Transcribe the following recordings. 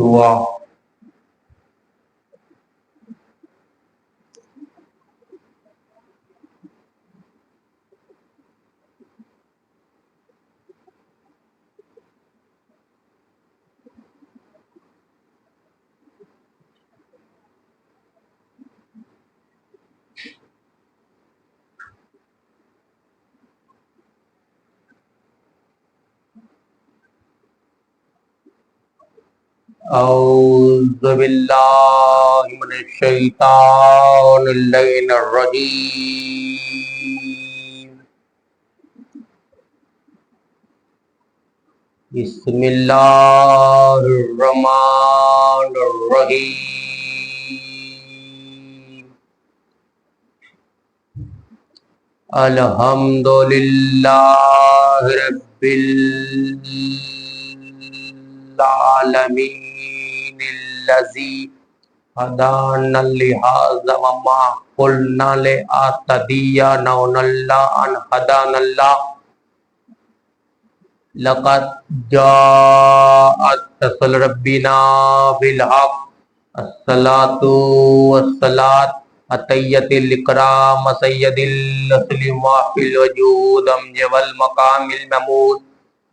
दुआ। औज़ु बिल्लाहि मिनश शैतानिर रजीम। बिस्मिल्लाहिर रहमानिर रहीम। अल्हम्दुलिल्लाहि रब्बिल आलमीन अल्लज़ी हदाना लिहाज़ा वमा कुन्ना लिनहतदिया लौला अन हदानल्लाह। लक़द जाअत रसूल रब्बिना बिल हक़। अस्सलातु वस्सलात अतय्यतिल इकराम सय्यदिल रसूल माफिल वजूद अमजवल मकामिल महमूद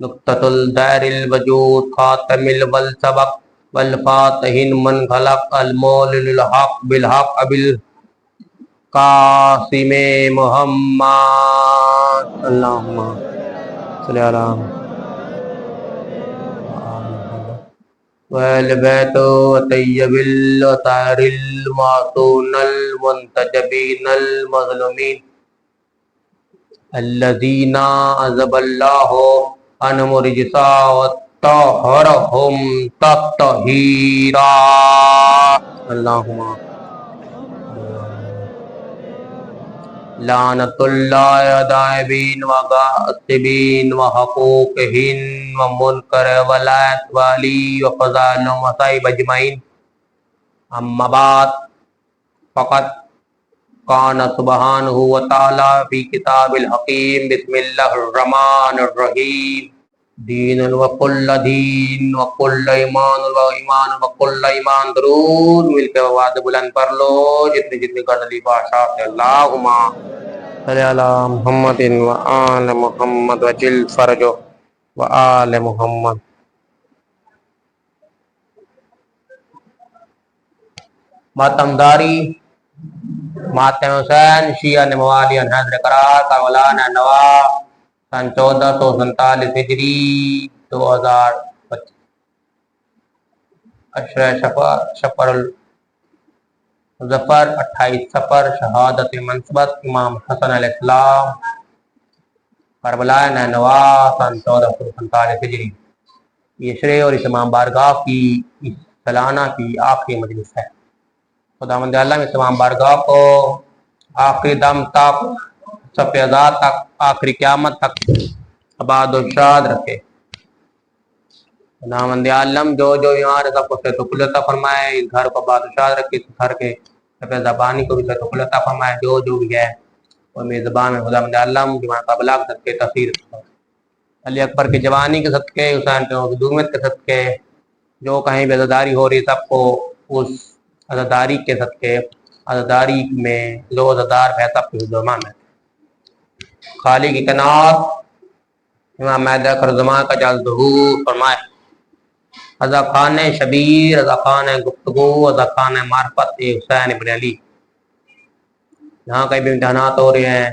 नुक्ततुल दारिल वजूद खातमिल वल सबक वल फातिहिन मन खलक अल मौलिल हक बिल हक अबिल कासिम मुहम्मद अल्लाहुम्मा सल्ली अला वल बैतु तय्यबिल तारिल मासूनल मुंतजबिनल मज़लूमीन अल्लज़ीना अज़बल्लाहु अन्हुम रिजसा व तहरहुम तत्हीरा। अल्लाहुम्मा लानतुल्लाहि अदाइबीन व गासिबीन व हकूकहिन व मुनकर वलायत वाली व फ़ज़ाइल व मसाइब अजमईन। अम्मा बाद फ़क़द कान सुब्हानहु व तआला फ़ी किताबिल हकीम बिस्मिल्लाहिर रहमानिर रहीम। दीनुन व कुल्लु दीन व कुल्लु ईमानुन व ईमान व कुल्लु ईमान दरूद मिलके आवाज़ बुलंद कर लो जितनी जितनी कर ली बादशाह से। अल्लाहुम्मा सल्ली अला मुहम्मदिन व आले मुहम्मद वजिल फरजो व आले मुहम्मद। मातमदारी मातम हुसैन शिया ने मवाली हैदर करार कावलाना नवा सन 1447 हिजरी 2025 अशर शफर मुज़फ़्फ़र 28 सफ़र शहादत मनसबत इमाम हसन अलैहिस्सलाम करबला नैनवा सन 1447 हिजरी। ये श्रे और इस इमाम बारगाह की इस सालाना की आखिरी मजलिस है। खुदावंद अल्लाह में इमाम बारगाह को आखिरी दम तक सफ़ेदा तक आखिरी क़यामत तक आबाद और शाद रखे। खुदावंद आलम जो जो यहाँ सबको सेहत फरमाए, इस घर को आबाद और शाद रखे, इस घर के ज़बानी को भी सेहत फरमाए। जो जो भी है और मेरी ज़बान में खुदावंद आलम जवान का बलाग सदके तफसीर अली अकबर की जवानी के सदके हुसैन की दूमत के सदके जो कहीं भी अज़ादारी हो रही सबको उस अज़ादारी के सदके अज़ादारी में जो अज़ादार है सबके जुर्मा में खाली की कनात इमाम मैदा करजमा का जल ज़हूर फरमाए। रज़ा खान शबीर, रज़ा खान गुफ्तगू, रज़ा खान मार्फत हुसैन इब्न अली। यहाँ कहीं भी इम्तहानात हो रहे हैं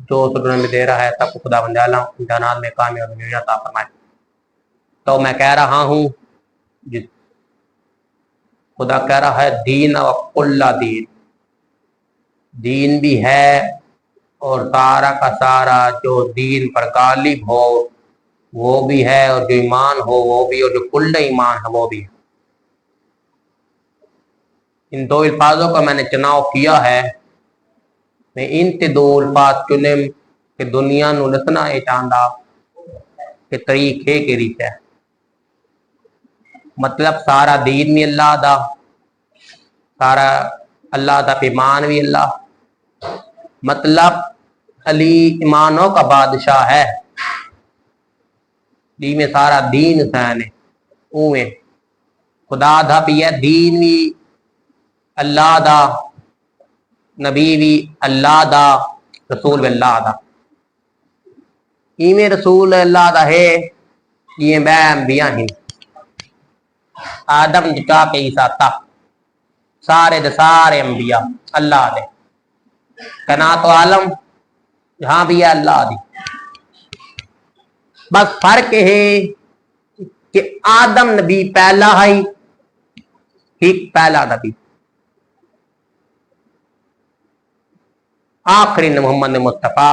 जो सुनने में दे रहा है सबको खुदावंद आलम इम्तहानात में कामयाबी अता फरमाए। तो मैं कह रहा हूँ जिस खुदा कह रहा है दीन व कुल्ला दीन, दीन भी है और सारा का सारा जो दीन पर गालिब हो वो भी है और जो ईमान हो वो भी और जो कुल्ला ईमान है वो भी है। इन दो अल्फाजों का मैंने चुनाव किया है। मैं इन ते दो अल्फाज चुने कि दुनिया नू दसना ये चाहता कि तरीके के रीत है। मतलब सारा दीन भी अल्लाह दा, सारा अल्लाह दा ईमान भी अल्लाह, मतलब अली ईमानों का बादशाह है। दी में सारा दीन हुसैन है उमें खुदा दा भी है, दीन भी अल्लाह दा, नबी भी अल्लाह दा, रसूल भी अल्लाह दा। इवें रसूल अल्लाह दा है, ये मैं अंबिया ही आदम जिटा के ईसा तक सारे दे सारे अंबिया अल्लाह दे। कना तो आलम जहां भी है अल्लाह दी। बस फर्क है कि आदम नबी पहला है, ठीक पहला नबी, आखिरी मोहम्मद मुस्तफा।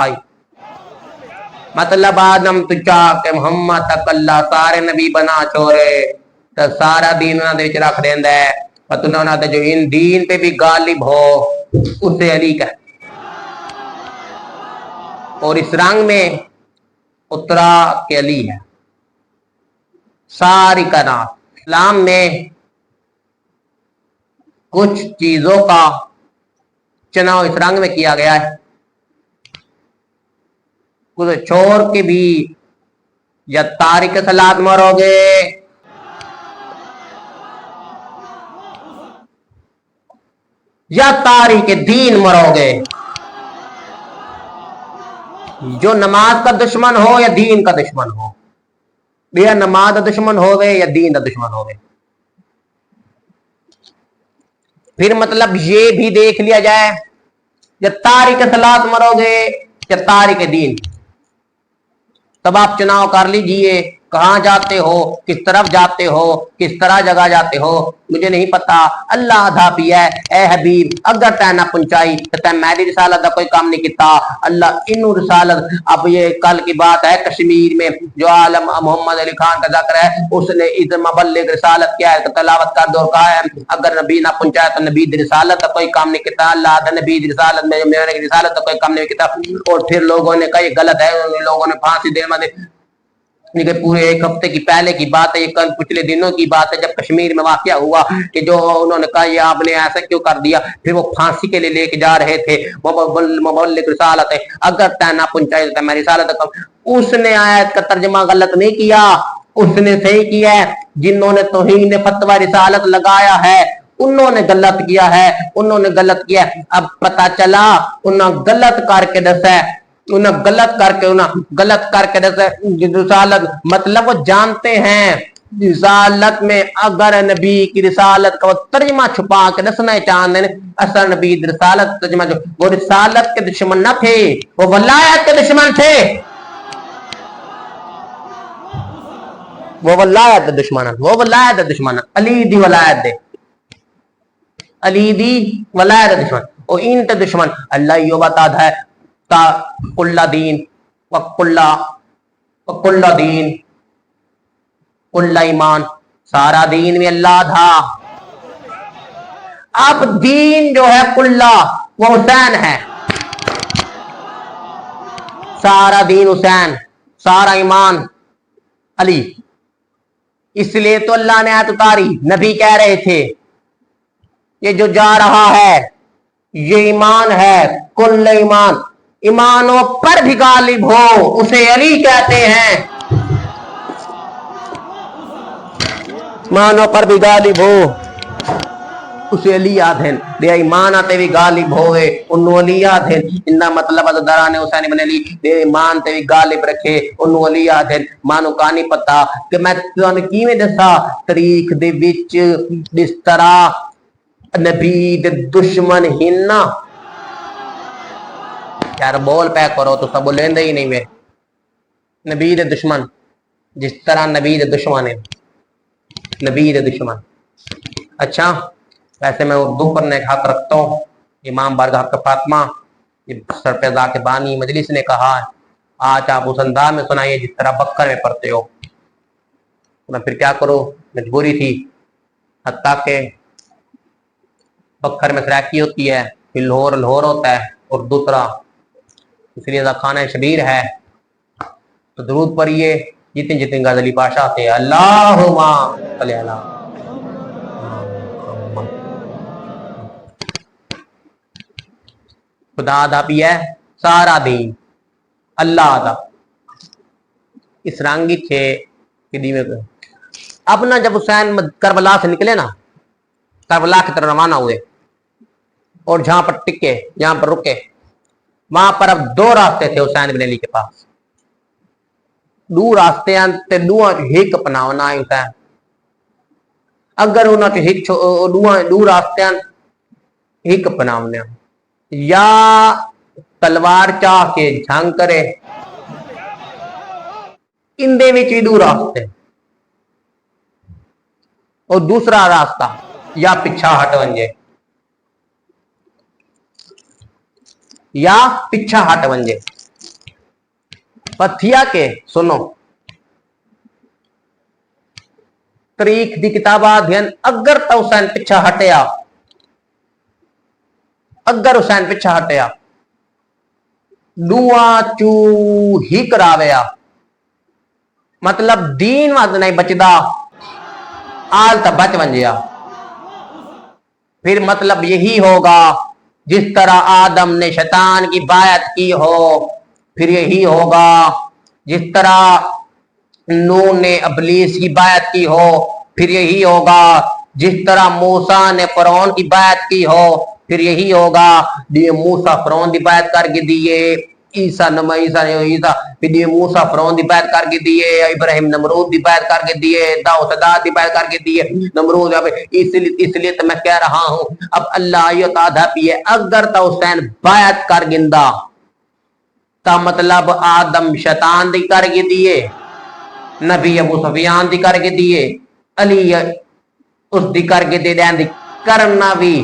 मतलब आदम तुझा के मोहम्मद तक अल्लाह सारे नबी बना छोड़े तो सारा दीन उन्होंने रख देंदा है। पर उन्होंने जो इन दीन पे भी गालिब हो उसे अली का। और इस रंग में उतरा के अली है सारी कायनात। इस्लाम में कुछ चीजों का चुनाव इस रंग में किया गया है, कुछ छोड़ के भी या तारिक सलात मरोगे या तारिक दीन मरोगे। जो नमाज का दुश्मन हो या दीन का दुश्मन हो, या नमाज का दुश्मन होवे या दीन का दुश्मन होवे। फिर मतलब ये भी देख लिया जाए या तारिक सलात मरोगे या तारिक दीन। तब आप चुनाव कर लीजिए कहां जाते हो, किस तरफ जाते हो, किस तरह जगह जाते हो, मुझे नहीं पता। अल्लाह दा भी है ए हबीब, अगर तै ना पहुंचाई तो तै मेरी रिसालत का कोई काम नहीं किया। अल्लाह इनू रिसालत। अब ये कल की बात है, कश्मीर में जो आलम मोहम्मद अली खान का जिक्र है, उसने इस मुबल्लिग रिसालत क्या है तलावत कर दो, कहा है अगर नबी ना पहुंचाया तो नबी दी रिसालत का कोई काम नहीं किया। अल्लाह दा नबी दी रिसालत में मेरे रिसालत का कोई काम नहीं किया। और फिर लोगों ने कहा गलत है, लोगों ने फांसी दे पूरे एक हफ्ते की पहले की बात है, ये कल पिछले दिनों की बात है, जब कश्मीर में वाकया हुआ कि जो उन्होंने कहा ये आपने ऐसा क्यों कर दिया। फिर वो फांसी के लिए लेके जा रहे थे। मुबल्लिग रिसालत है, अगर तै ना पहुंचाई तो मैं रिसालत। उसने आयत का तर्जमा गलत नहीं किया, उसने सही किया है। जिन्होंने तौहीन फतवा रिसालत लगाया है उन्होंने गलत किया है, उन्होंने गलत किया। अब पता चला उन्होंने गलत करके दसा, उन्हें गलत करके रिसालत मतलब वो जानते हैं रिसालत में अगर नबी की रिसालत का वो तर्जमा छुपा के दसना चाहते हैं। असल नबी रिसालत तर्जमा जो वो रिसालत के दुश्मन न थे, वो वलायत के दुश्मन थे, वो वलायत दुश्मन, वो वलायत दुश्मन अली दी वलायत दे, अली दी वलायत दुश्मन और इन ते दुश्मन। अल्लाह यो बता है कुल्ला दीन कुल्ला दीन कुल्ला ईमान, सारा दीन में अल्लाह था। अब दीन जो है कुल्ला वो हुसैन है, सारा दीन हुसैन, सारा ईमान अली। इसलिए तो अल्लाह ने आयत उतारी, नबी कह रहे थे ये जो जा रहा है ये ईमान है, कुल्ला ईमान, ईमानों पर भी गालिब हो उसे अली कहते हैं। ईमानों पर भी गालिब हो उसे अली आधेन, दे ईमान आते भी गालिब होवे उन्हों अली आधेन। इनका मतलब दरा ने हुसैन इब्न अली दे ईमान ते भी गालिब रखे उन्हों अली आधेन। मानो का नहीं पता कि मैं तुहानू किवें दसा तारीख दे विच जिस तरह नबी दे दुश्मन हिन्ना। यार बोल पै करो तो सब बोलेंदे ही नहीं वे। नबी दे दुश्मन जिस तरह नबी दे दुश्मन है, नबी दे दुश्मन। अच्छा वैसे मैं उर्दू पढ़ने का हक रखता हूँ। इमाम बारगाह का फातिमा सरपेजा के बानी मजलिस ने कहा है आज आप उस अंदाज में सुनाइए जिस तरह बक्कर में पढ़ते हो। मैं फिर क्या करूँ, मजबूरी थी। हत्ता के बक्कर में सराकी होती है, फिर लाहौर लाहौर होता है और दूसरा इसलिए खाना शबीर है। तो दरूद पढ़िए जितनी जितनी गजली पाशा थे। अल्लाहुम्मा सल्ली अला खुदा दा भी है सारा दीन अल्लाह दा। इस रंग छे अब ना जब हुसैन करबला से निकले ना, करबला की तरफ रवाना हुए और जहां पर टिके, जहां पर रुके, वहां पर अब दो रास्ते थे हुसैन बिन अली के पास। दो रास्ते ते दुआ हिक अपनावना है हुसैन। अगर उन्होंने हिक दो रास्ते हिक अपनावने, या तलवार चाह के जंग करे, इंदे विच भी दो रास्ते, और दूसरा रास्ता या पिछा हट वंजे, या पिछा हट वंजे। पथिया के सुनो तरीक दी किताबा अध्ययन, अगर तो हुसैन पिछा हटिया, अगर हुसैन पिछा हटिया दुआ चू ही करावेया, मतलब दीन वाद नहीं बचदा, आल तक बच वंजिया। फिर मतलब यही होगा जिस तरह आदम ने शैतान की बायत की हो, फिर यही होगा जिस तरह नूह ने अबलीस की बायत की हो, फिर यही होगा जिस तरह मूसा ने फरौन की बायत की हो, फिर यही होगा दिए मूसा फरौन की बायत करके दिए, ईसा फिर दिए मूसा फरौन की बायत करके दिए, इब्राहिम नमरूद की बायत करके दिए, दाऊद सदात की बायत करके दिए, नमरूद। इसलिए तो मैं कह रहा हूं अब अल्लाह ये तादा पिए, अगर तो हुसैन बायत कर गिंदा ता मतलब आदम शैतान दी करके दिए, नबी अबू सुफियान दी करके दिए, अली उस दी करके दे दें करना भी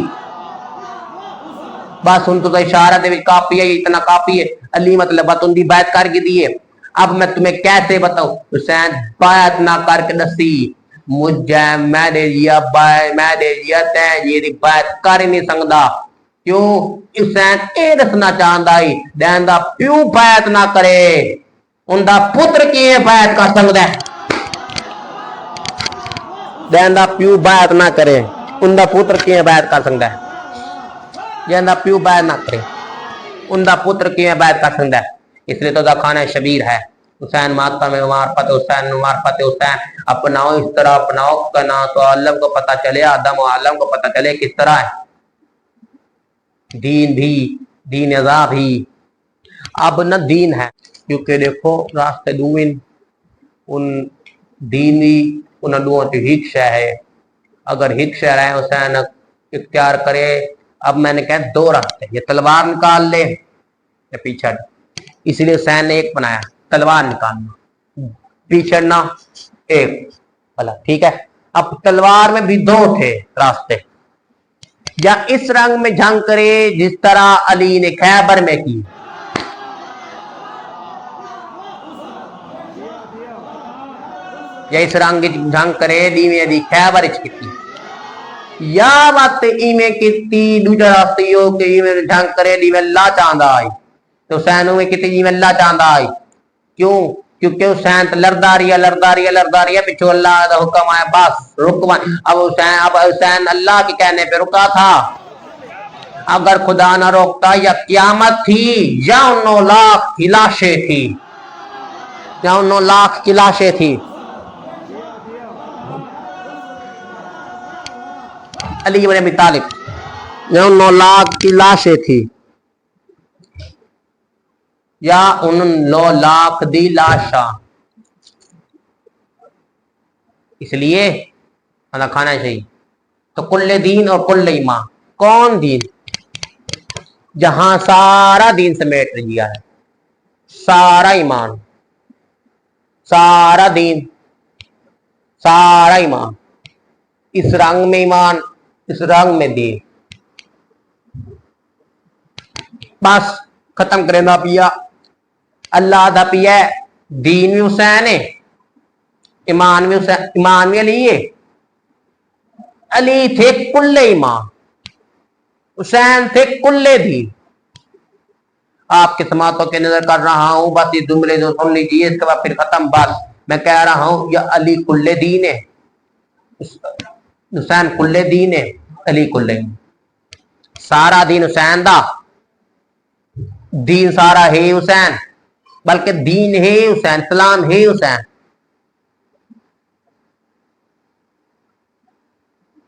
बस उन तो इशारा दे काफी है, इतना काफी है। अली मतलब बस उनकी बात करके दिए। अब मैं तुम्हें कैसे बताऊं, हुसैन बात ना करके दसी मुझे मैं दे दिया तै ये बात कर ही नहीं सकता। क्यों? हुसैन ये दसना चाहता है दैंदा प्यू बात ना करे, उनका पुत्र की बात कर सकता है। दैंदा प्यू बात ना करे, उनका पुत्र की बात कर सकता है। जैंदा प्यू बात ना करे, उनका पुत्र की बात कर सकता है। इसलिए तो खाना शबीर है हुसैन माता में मार्फत हुसैन अपनाओ, इस तरह अपनाओ का ना तो आलम को पता चले, आदम आलम को पता चले किस तरह है दीन भी, दीन अज़ा भी। अब न दीन है, क्योंकि देखो रास्ते दून उन दीनी उन दुओं की हिक्शा है। अगर हिक्शा रहे हुसैन इख्तियार करे, अब मैंने कहा दो रास्ते, ये तलवार निकाल ले या पीछे, इसलिए हुसैन ने एक बनाया तलवार निकालना, पीछड़ना एक भला, ठीक है। अब तलवार में भी दो थे रास्ते, या इस रंग में जंग करे जिस तरह अली ने खैबर में की, या इस रंग जंग करे दीवे दी खैबर की, या बात इमे की दूसरा रास्ते यो के इमे जंग करे दीवे अल्लाह चाहता आई, तो हुसैन में कितनी इमे अल्लाह चाहता आई। क्यों? क्योंकि हुसैन तो लड़दा रही है, पिछू अल्लाह का हुक्म आया बस रुक। अब हुसैन अल्लाह के कहने पे रुका था। अगर खुदा ना रोकता या क्यामत थी या 9 लाख की लाशें थी, या 9 लाख की लाशें थी। अली इब्न अबी तालिब, या 9 लाख की लाशें थी, या उन 9 लाख दी लाशा। इसलिए खाना चाहिए। तो कुल्ले दीन और कुल्ले ईमान, कौन दीन? जहां सारा दीन समेट लिया है, सारा ईमान, सारा दीन, सारा ईमान, इस रंग में ईमान, इस रंग में दीन, बस खत्म करें पिया। अल्लाह दा पिया दीन भी हुसैन है, ईमान भी हुसैन, ईमान भी अली है। अली थे कुल्ले ईमान, हुसैन थे कुल्ले दीन। आपके समातों के नजर कर रहा हूं, बस ये जुमले जो सुन लीजिए, इसके बाद फिर खत्म। बस मैं कह रहा हूं या अली कुल्ले दीन है, हुसैन कुल्ले दीन है, अली कुल्ले। सारा दीन हुसैन दा, दीन सारा है हुसैन, बल्कि दीन है हुसैन, सलाम है हुसैन।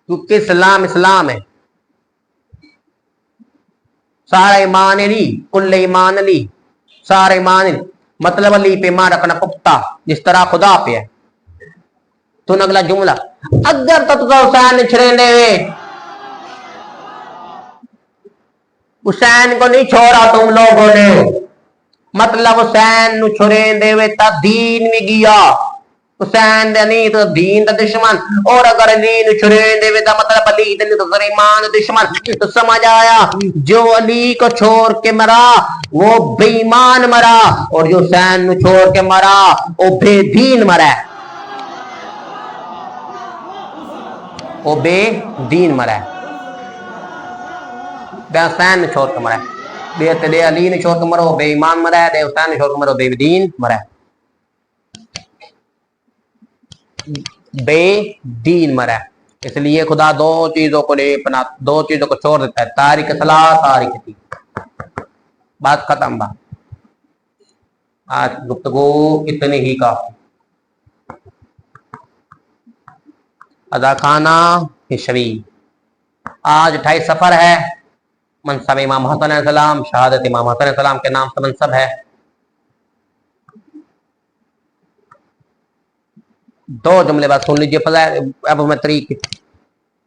क्योंकि इस्लाम इस्लाम है। सारा ईमान अली, कुल ईमान अली, सारा ईमान अली, मतलब अली पे ईमान रखना पुख्ता जिस तरह खुदा पे है। तो अगला जुमला, अगर तो हुसैन छड़ेंदे वे, हुसैन को नहीं छोड़ा तुम लोगों ने, मतलब हुसैन छुड़ेंदे वे ता दीन में गया, हुसैन दे नहीं तो दीन का दुश्मन, और अगर अली छुड़ेंदे वे ता मतलब अली दे नहीं तो ईमान दुश्मन। तो समझ आया, जो अली को छोड़ के मरा वो बेईमान मरा, और जो हुसैन छोड़ के मरा वो बेदीन मरा, वो बेदीन मरा, हुसैन छोड़ के मरा, दे अली ने छोड़ के मरो बेईमान मरा, दे हुसैन ने छोड़ के मरो बेदीन मरा, बेदीन मरा। इसलिए खुदा दो चीजों को अपना, दो चीजों को छोड़ देता है, तारिक सलाह तारिक थी, बात खत्म। बात आज गुफ्तगू इतनी ही काफी। अदा खाना हिशवी, आज 28 सफर है, मनसब इमाम हसन सलाम, शहादत इमाम हसन सलाम के नाम से मनसब है। दो जुमले बात सुन लीजिए, पता है अब मैं तरीके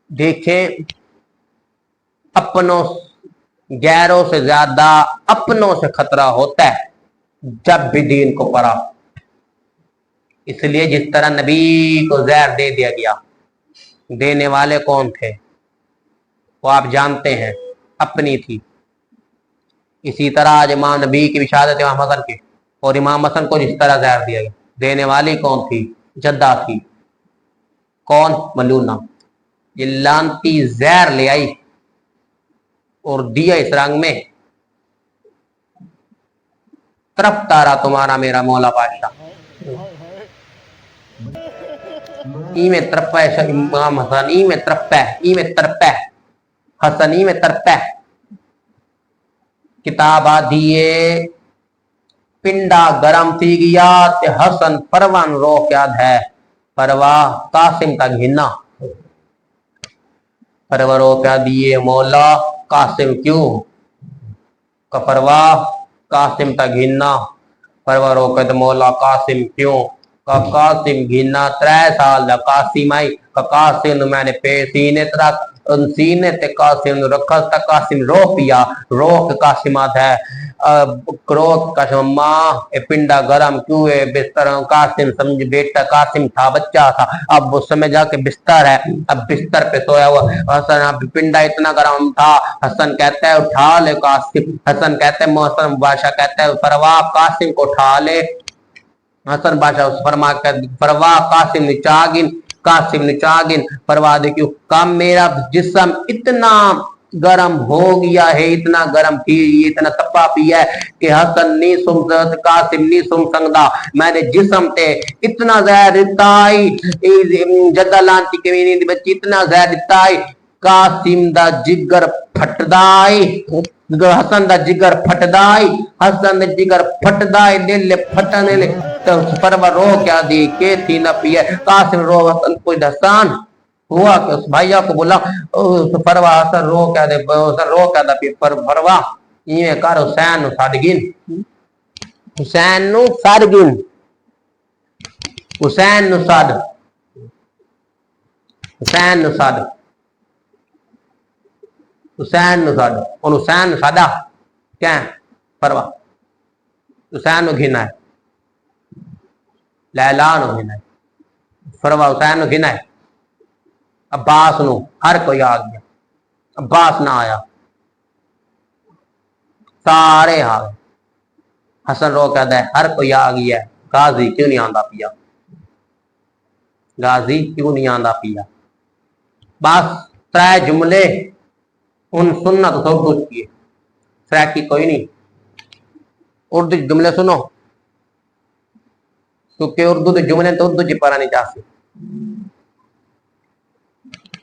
देखें, अपनों गैरों से ज्यादा अपनों से खतरा होता है जब भी दीन को पढ़ा। इसलिए जिस तरह नबी को जहर दे दिया गया, देने वाले कौन थे वो आप जानते हैं, अपनी थी। इसी तरह आज इमाम नबी की शहादत इमाम हसन की, और इमाम हसन को जिस तरह जहर दिया गया, देने वाली कौन थी? जद्दा थी। कौन? मलूना। ये लानती जहर ले आई और दिया इस रंग में, तरफ तारा तुम्हारा मेरा मौला बादशाह, ई में तरफ है इमाम हसन, ई में तरफ है, ई में तरफ है हसन, ई में तरफ है। किताब आदिए पिंडा गरम थी गया ते हसन परवान रो याद है, परवाह कासिम का घिना, परवरो क्या दिए मौला कासिम क्यों, परवाह कासिम का घिना, परवरो कद मौला कासिम क्यों, का कासिम घिना 3 साल दा कासिम आई, का कासिम मैंने पे सीने तरह सीने ते कासिम रखा ता कासिम रो पिया, रो के कासिम आता है क्रोध कासिम माँ ए पिंडा गरम क्यों है, बिस्तर कासिम समझ बेटा कासिम था बच्चा था, अब उस समय जाके बिस्तर है, अब बिस्तर पे सोया हुआ हसन, अब पिंडा इतना गरम था। हसन कहता है उठा ले कासिम, हसन कहते हैं मोहसन बादशाह कहता है परवाह कासिम को उठा ले, हसन बादशाह उस फरमा परवाह कासिम निचागिन, कासिम निचागिन परवाह दे क्यों, काम मेरा जिस्म इतना गरम हो गया है, इतना गरम पी, इतना तपा पिया है कि हसन नहीं सुम कासिम नहीं सुम सकता, मैंने जिस्म ते इतना जहर दिता जद्दा लांती के बच्ची इतना जहर दिता कासिम दा जिगर फटदाई, हसन दा जिगर फटदाई, हसन दा जिगर फटदाई दिल फटने ले, तो परवा रो क्या दी के थी न पिए, कासिम रो हसन कोई दस्तान हुआ कि उस भैया को बोला परवा हसन रो क्या दे, हसन रो क्या दे पर परवा ये कर हुसैन सादगिन, हुसैन सादगिन, हुसैन साद, हुसैन साद, हुसैन साद, और हुसैन सादा क्या है? परवा हुसैन घिना है, लैलान घिना है, परवा हुसैन घिना है। अब्बास नु हर कोई आ गया, अब्बास ना आया, सारे आ गए। हसन रो कहता है हर कोई आ गया, गाजी क्यों नहीं आंदा पिया, गाजी क्यों नहीं आंदा पिया। बस 3 जुमले उन सुनना तो सब कुछ किए, की कोई नहीं। उर्दू जुमले सुनो, क्योंकि उर्दू के जुमले तो उर्दू जी पढ़ा नहीं जा सकते।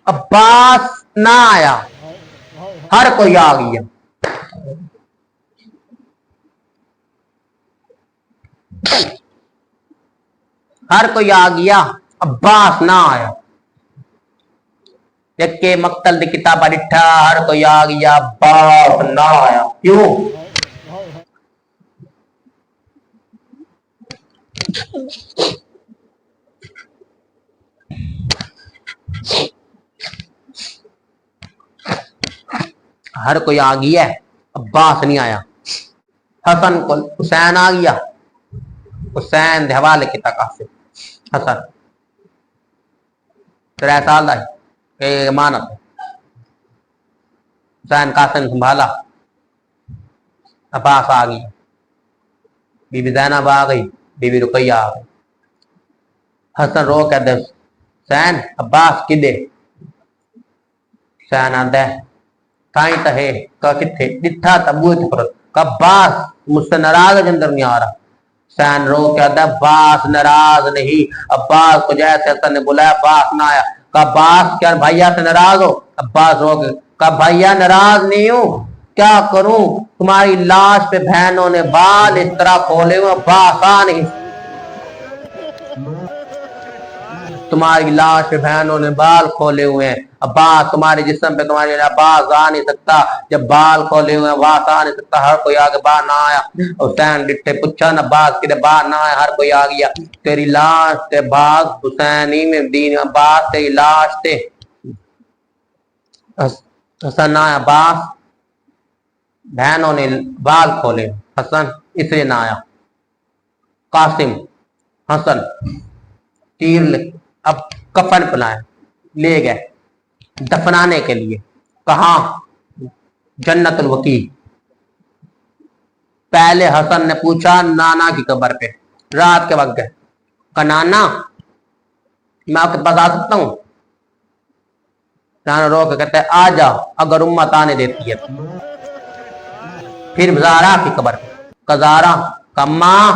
अब्बास ना आया, हर कोई आ गया, हर कोई आ गया, अब्बास ना आया। यके मक्तल दी किताबा डिठा हर कोई आ गया बाप ना आया क्यों हर कोई आ गया अब्बास नहीं आया हसन को हुसैन आ गया हुसैन दे हवाले किता कासे हसन 3 साल का मानत हुसैन कासिम संभाला अब्बास आ गई बीबी ज़ैनब आ गई बीबी रुकैया आ गई हसन रो के दे हुसैन अब्बास किदे हुसैन आंदा ताई तहे का किथे दिठा तबूत पर अब्बास मुझसे नाराज अंदर नहीं आ रहा हुसैन रो के आंदा अब्बास नाराज नहीं अब्बास को जैसे हसन ने बुलाया अब्बास ना आया का अब्बास क्या भैया से नाराज हो अब्बास रो के का भैया नाराज नहीं हूं क्या करूं तुम्हारी लाश पे बहनों ने बाल इस तरह खोले हुए अब्बास आ नहीं तुम्हारी लाश पे बहनों ने बाल खोले हुए हैं अब्बास तुम्हारे जिस्म पे तुम्हारे अब्बास आ नहीं सकता जब बाल खोले हुए अब्बास आ नहीं सकता हर कोई आगे बाहर ना आया हुसैन डिठे पूछा न अब्बास के बाहर ना आया हर कोई आ गया तेरी लाश ते बाग हुसैनी में दीन अब्बास तेरी लाश ते हसन आया अब्बास बहनों ने बाल खोले हसन इसलिए ना आया कासिम हसन तीर अब कफन पहनाया ले गए दफनाने के लिए कहा जन्नतुल वकील पहले हसन ने पूछा नाना की कब्र पे रात के वक्त गए का नाना मैं आपके पास आ सकता हूं नाना रो के कहते हैं आ जाओ अगर उम्मत आने देती है फिर ज़ारा की कब्र पे कजारा का मां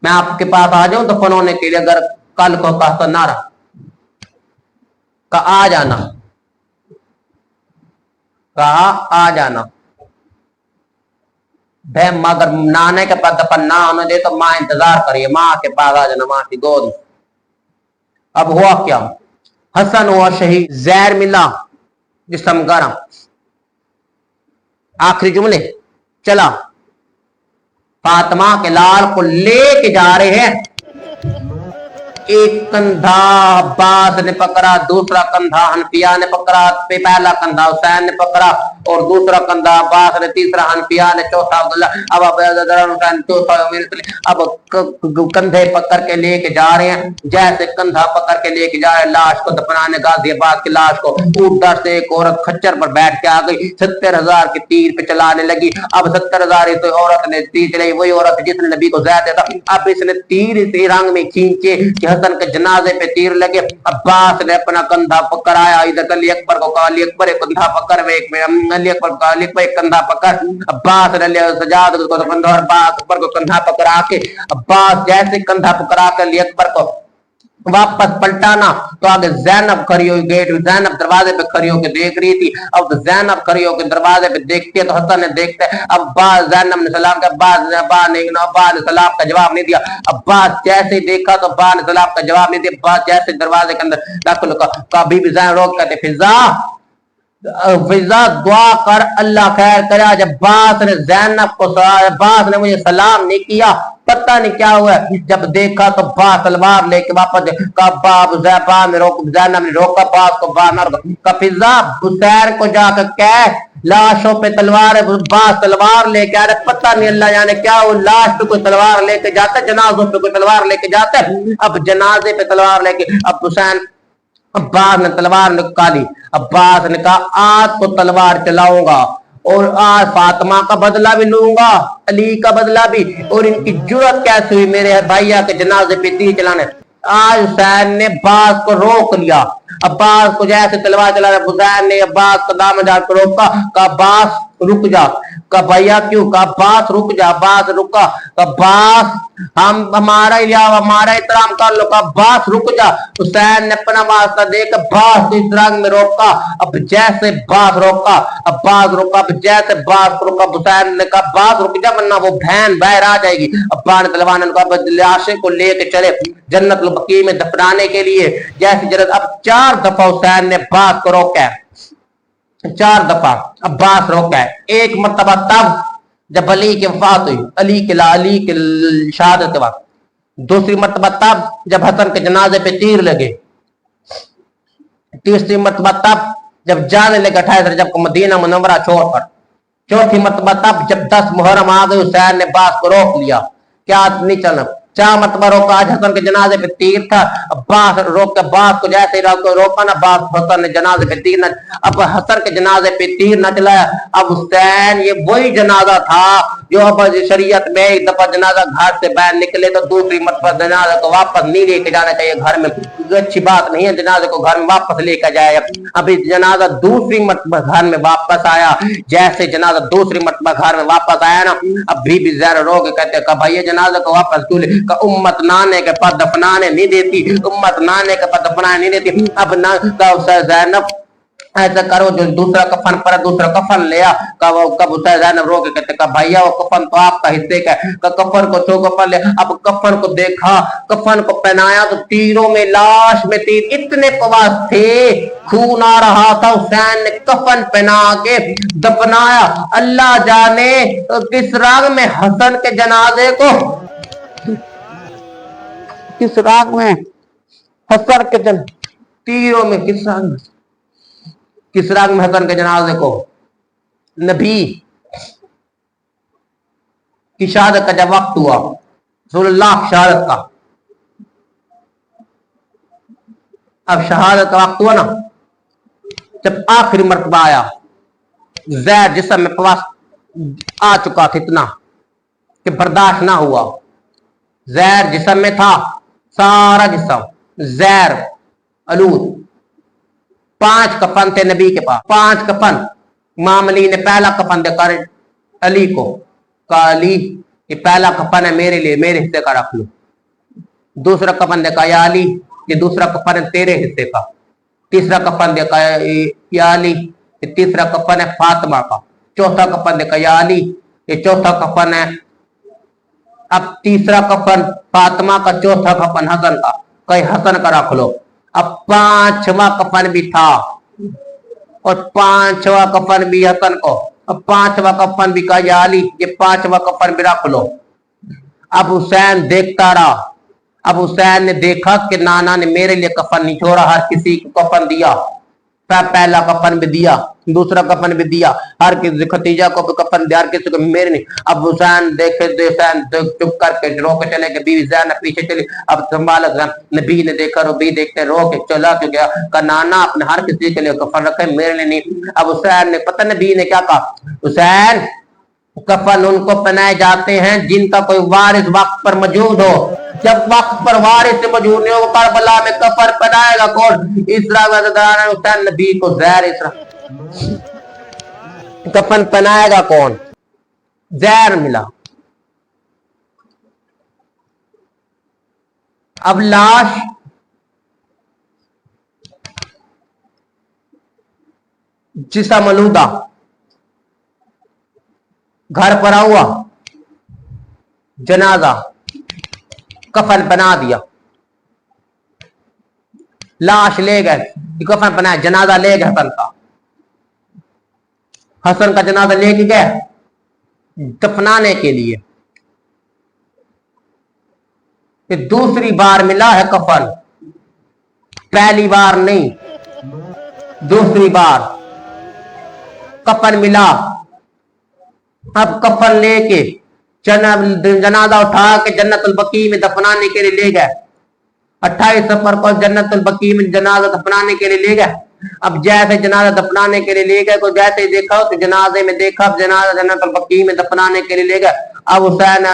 मैं आपके पास आ जाऊं दफन होने के लिए अगर कल को कहता ना रहा का आ जाना कहा आ जाना भाई मगर नाने के पास दफन ना होने दे तो मां इंतजार करिए मां के पास आ जाना मां की गोद अब हुआ क्या हसन हुआ शहीद जहर मिला जिस्म गरम आखिरी जुमले चला फातिमा के लाल को लेके जा रहे हैं एक कंधा अब्बास ने पकड़ा दूसरा कंधा हनफिया ने पकड़ा पहला कंधा हुसैन ने पकड़ा और दूसरा कंधा अब्बास ने तीसरा हनफिया ने चौथा अब्दुल्ला अब कंधे पकड़ के लेके जा रहे हैं जैसे कंधा पकड़ के लेके जा रहे लाश को दफनाने गाजियाबाद की लाश को उधर से एक औरत खच्चर पर बैठ के आ गई 70,000 के तीर पे चलाने लगी अब 70,000 तो औरत ने तीर चलाई वही औरत जिसने नबी को ज़ैद दिया अब इसने तीर इस रंग में खींचे कि हसन के जनाजे पे तीर लगे अब्बास ने अपना कंधा पकड़ आया इधर अली अकबर को कहा अली अकबर एक कंधा पकड़ अली अकबर एक कंधा पकड़ अब्बास ने सजाद को अब्बास अकबर को कंधा पकड़ा के अब्बास जैसे कंधा पकड़ा कर अली अकबर को वापस पलटाना तो आगे ज़ैनब खड़ी हुई गेट ज़ैनब दरवाजे पे खड़ी होकर देख रही थी अब ज़ैनब खड़ी होकर दरवाजे पे देखती है तो हसन ने देखते अब्बास ज़ैनब ने सलाम किया अब्बास ने सलाम का जवाब नहीं दिया अब्बास जैसे देखा तो अब्बास ने सलाम का जवाब नहीं दिया अब्बास जैसे दरवाजे के अंदर दाखिल कभी भी ज़ैनब रोक कहते फिजा दुआ कर अल्लाह खैर करे आज अब्बास ने ज़ैनब को अब्बास ने मुझे सलाम नहीं किया पता नहीं क्या हुआ जब देखा तो अब्बास तलवार लेके वापस ज़ैनब ने रोका अब्बास को बाहर फिजा हुसैन को जाकर कह लाशों पे तलवार अब्बास तलवार लेके आ रहे पता नहीं अल्लाह जाने क्या वो लाश पे कोई तलवार लेके जाता है जनाजों पे कोई तलवार लेके जाता है अब जनाजे पे तलवार लेके अब हुसैन अब्बास ने तलवार निकाली अब्बास ने कहा आज तो तलवार चलाऊंगा और आज फातिमा का बदला भी लूंगा अली का बदला भी और इनकी जुर्रत कैसे हुई मेरे भैया के जनाजे पे तीर चलाने आज हुसैन ने अब्बास को रोक लिया अब्बास को जैसे तलवार चला रहा हुसैन ने अब्बास का दामन को रोका अब्बास रुक जा कहा भैया क्यों? कहा अब्बास रुक जा। अब्बास रुका। कहा अब्बास हम हमारा एहतराम कर लो। कहा अब्बास रुक जा। हुसैन ने अपना वास्ता देकर अब्बास को इस रंग में रोका। अब जैसे अब्बास रोका, अब्बास रुका, अब जैसे अब्बास रोका, हुसैन ने कहा अब्बास रुक जा वरना वो बहन बाहर आ जाएगी। अब्बास ने तलवार को लाशे को लेके चले जन्नतुल बकी में दफनाने के लिए। जैसे जरूरत अब 4 दफा हुसैन ने अब्बास को रोका है, 4 दफा अब्बास रोका है। एक मर्तबा तब जब अली की वफात हुई, अली के शहादत के बाद। दूसरी मर्तबा तब जब हसन के जनाजे पे तीर लगे। तीसरी मर्तबा तब जब जाने लगे 28 जब मदीना मुनव्वरा छोड़कर। चौथी मर्तबा तब जब 10 मुहर्रम आ गए, हुसैन ने अब्बास को रोक लिया, क्या नहीं चलना। 4 मरतबा रोका। आज हसन के जनाजे पे तीर था। अब्बास रोक के अब्बास को जैसे ही रोका ना, अब्बास हसन ने जनाजे पे तीर न, अब हसन के जनाजे पे तीर न चलाया। अब हुसैन ये वही जनाजा था जो अब शरीयत में एक दफा जनाजा घर से बाहर निकले तो दूसरी मरतबा जनाजा को वापस नहीं लेके जाना चाहिए घर में। अच्छी बात नहीं है जनाजे को घर में वापस लेकर जाए। अभी जनाजा दूसरी मरतबा घर में वापस आया। जैसे जनाजा दूसरी मरतबा घर में वापस आया ना, अब भी ज़रा रो के कहते हैं भैया जनाजा को वापस क्यों ले? का उम्मत नाने के पास दफनाने नहीं देती, उम्मत नाने के पास दफनाने नहीं देती। अब ना ज़ैनब ऐसा करो जो दूसरा कफन पर दूसरा कफन ले आ। कब ज़ैनब रो के कहते का भैया वो कफन तो आपका हिस्से का है। कफन को छो कफन ले। अब कफन को देखा, कफन को पहनाया तो तीरों में लाश में तीर इतने पवास थे, खून आ रहा था। हुसैन ने कफन पहना के दफनाया। अल्लाह जाने किस राग में हसन के जनाजे को, किस राग में हसन के तीरों में, किस राग में हसन के जनाजे को नबी की शहादत का जब वक्त हुआ, रसूलुल्लाह शहादत का, अब शहादत का वक्त हुआ ना, जब आखिरी मर्तबा आया, जहर जिस्म में प्रवास आ चुका था इतना कि बर्दाश्त ना हुआ। जहर जिस्म में था, सारा जिस्म जहर आलूद। 5 कफन थे नबी के पास, 5 कफन। इमाम अली ने पहला कफन देकर अली को कहा अली ये पहला कफन है मेरे लिए, मेरे हिस्से का रख लो। दूसरा कफन देखा या अली ये दूसरा कफन है तेरे हिस्से का। तीसरा कफन देखा या अली ये तीसरा कफन है फातिमा का। चौथा कफन देखा या अली ये चौथा कफन है। अब तीसरा कफन फातिमा का, चौथा कफन हसन का, कई हसन का रख लो। अब 5वां कफन भी था और 5वां कफन भी हसन को। अब 5वां कफन भी कहा या अली ये 5वां कफन भी रख लो। अब हुसैन देखता रहा। अब हुसैन ने देखा कि नाना ने मेरे लिए कफन नहीं छोड़ा, हर किसी को कफन दिया। पहला कफन भी दिया, दूसरा कफन भी दिया, हर किसी खतीजा को भी कफन दिया, हर किसी को मेरे नहीं। अब हुसैन देखे, हुसैन चुप करके रो के चले गए। बीवी ज़ैनब पीछे चली। अब संभाला नबी ने देखा, नबी देखते रो के चला क्यों गया? का नाना अपने हर किसी के लिए कफन रखे, मेरे लिए नहीं। अब हुसैन ने पता नबी ने क्या कहा, हुसैन कफन उनको पहनाए जाते हैं जिनका कोई वारिस वक्त पर मौजूद हो। जब वक्त पर वारिस मौजूद नहीं हो, करबला में कफन पहनाएगा कौन? हुसैन नबी को जहर कफन पहनाएगा कौन? जहर मिला। अब लाश जिस्म आलूदा घर पर हुआ, जनाजा कफन बना दिया, लाश ले गए, कफन बनाया, जनाजा ले गए हसन का। हसन का जनाजा लेके गए दफनाने के लिए। फिर दूसरी बार मिला है कफन, पहली बार नहीं, दूसरी बार कफन मिला। अब कफन लेके जनाजा उठा के जन्नतुल बकी में दफनाने के लिए ले गए। 28 सफर को जन्नतुल बकी में जनाजा दफनाने के लिए ले गए। अब जैसे जनाजा दफनाने के लिए ले गए, को जैसे ही देखा तो जनाजे में देखा, जनाजा जन्नतुल बकी में दफनाने के लिए ले गए। अब हुसैन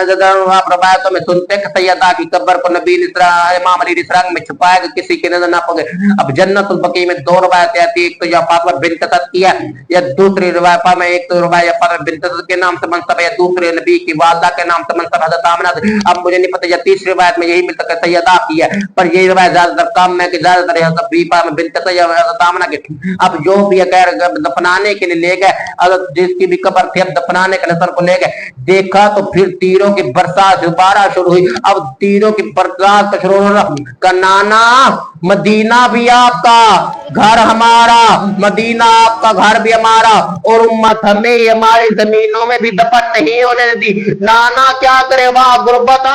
रवायतों में सुनते कि सैयदा की कब्र को नबी इमाम अली रंग में छुपाया कि किसी की नजर ना पड़े। अब जन्नतुल बकी में दो रवायतें आती है, एक तो या फातिमा बिन्त असद की है, या दूसरी रवायत में एक तो रवायत फातिमा बिन्त असद के नाम से मनसब है, या दूसरे नबी की वालदा के नाम से मनसब हजरत आमिना से। अब मुझे नहीं पता, या तीसरी रवायत में यही मिलता है सैयदा की है, पर यही रवायत ज्यादातर कम है कि ज्यादातर हजरत बीबा में बिन्त असद या हजरत आमिना की। अब जो भी अगर दफनाने के लिए ले गए, अगर जिसकी भी कब्र थी, अब दफनाने के लिए सर को ले गए, देखा तो फिर तीरों की बरसात दोबारा शुरू हुई। अब तीरों की बरसात का शुरू होना का नाना, मदीना भी आपका घर हमारा, मदीना आपका घर भी हमारा, और उम्मत हमें हमारी जमीनों में भी दफन नहीं होने दी। नाना क्या करे, वहां गुर्बत